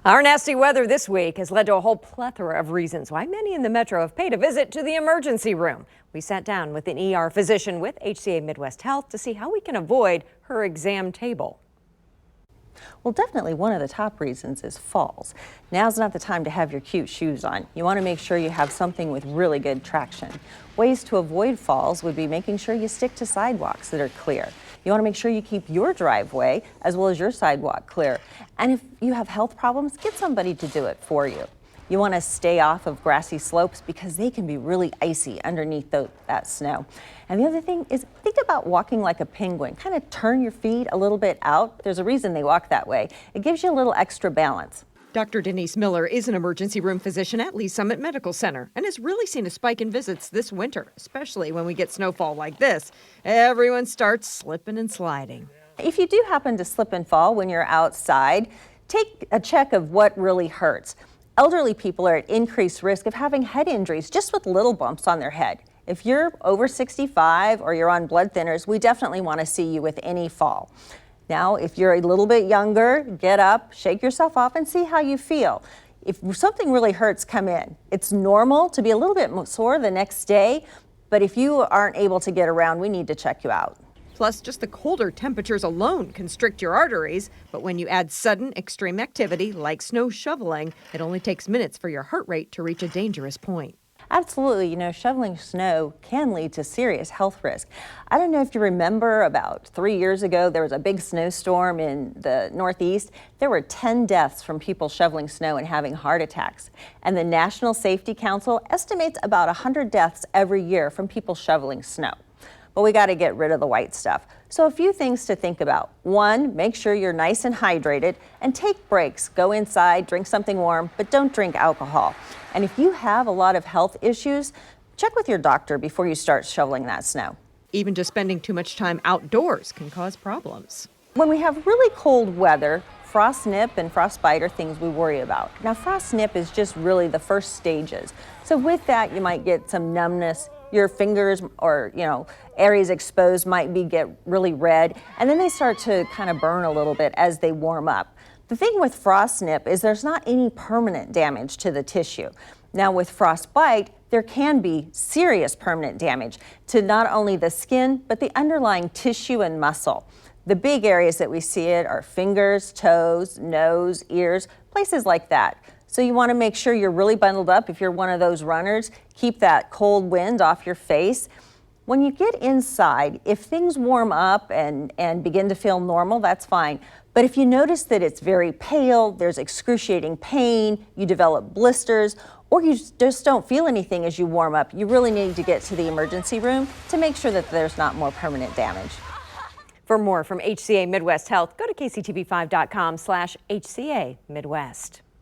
Our nasty weather this week has led to a whole plethora of reasons why many in the metro have paid a visit to the emergency room. We sat down with an ER physician with HCA Midwest Health to see how we can avoid her exam table. Well, definitely one of the top reasons is falls. Now's not the time to have your cute shoes on. You want to make sure you have something with really good traction. Ways to avoid falls would be making sure you stick to sidewalks that are clear. You want to make sure you keep your driveway as well as your sidewalk clear. And if you have health problems, get somebody to do it for you. You want to stay off of grassy slopes because they can be really icy underneath that snow. And the other thing is think about walking like a penguin. Kind of turn your feet a little bit out. There's a reason they walk that way. It gives you a little extra balance. Dr. Denise Miller is an emergency room physician at Lee Summit Medical Center and has really seen a spike in visits this winter, especially when we get snowfall like this. Everyone starts slipping and sliding. If you do happen to slip and fall when you're outside, take a check of what really hurts. Elderly people are at increased risk of having head injuries just with little bumps on their head. If you're over 65 or you're on blood thinners, we definitely want to see you with any fall. Now, if you're a little bit younger, get up, shake yourself off and see how you feel. If something really hurts, come in. It's normal to be a little bit sore the next day, but if you aren't able to get around, we need to check you out. Plus, just the colder temperatures alone constrict your arteries. But when you add sudden extreme activity like snow shoveling, it only takes minutes for your heart rate to reach a dangerous point. Absolutely. Shoveling snow can lead to serious health risk. I don't know if you remember about 3 years ago, there was a big snowstorm in the Northeast. There were 10 deaths from people shoveling snow and having heart attacks. And the National Safety Council estimates about 100 deaths every year from people shoveling snow. But we got to get rid of the white stuff. So a few things to think about. One, make sure you're nice and hydrated and take breaks. Go inside, drink something warm, but don't drink alcohol. And if you have a lot of health issues, check with your doctor before you start shoveling that snow. Even just spending too much time outdoors can cause problems. When we have really cold weather, frost nip and frostbite are things we worry about. Now, frost nip is just really the first stages. So with that, you might get some numbness. Your fingers or, areas exposed might get really red, and then they start to kind of burn a little bit as they warm up. The thing with frost nip is there's not any permanent damage to the tissue. Now with frostbite, there can be serious permanent damage to not only the skin, but the underlying tissue and muscle. The big areas that we see it are fingers, toes, nose, ears, places like that. So you want to make sure you're really bundled up. If you're one of those runners, keep that cold wind off your face. When you get inside, if things warm up and begin to feel normal, that's fine. But if you notice that it's very pale, there's excruciating pain, you develop blisters, or you just don't feel anything as you warm up, you really need to get to the emergency room to make sure that there's not more permanent damage. For more from HCA Midwest Health, go to kctv5.com/HCA Midwest.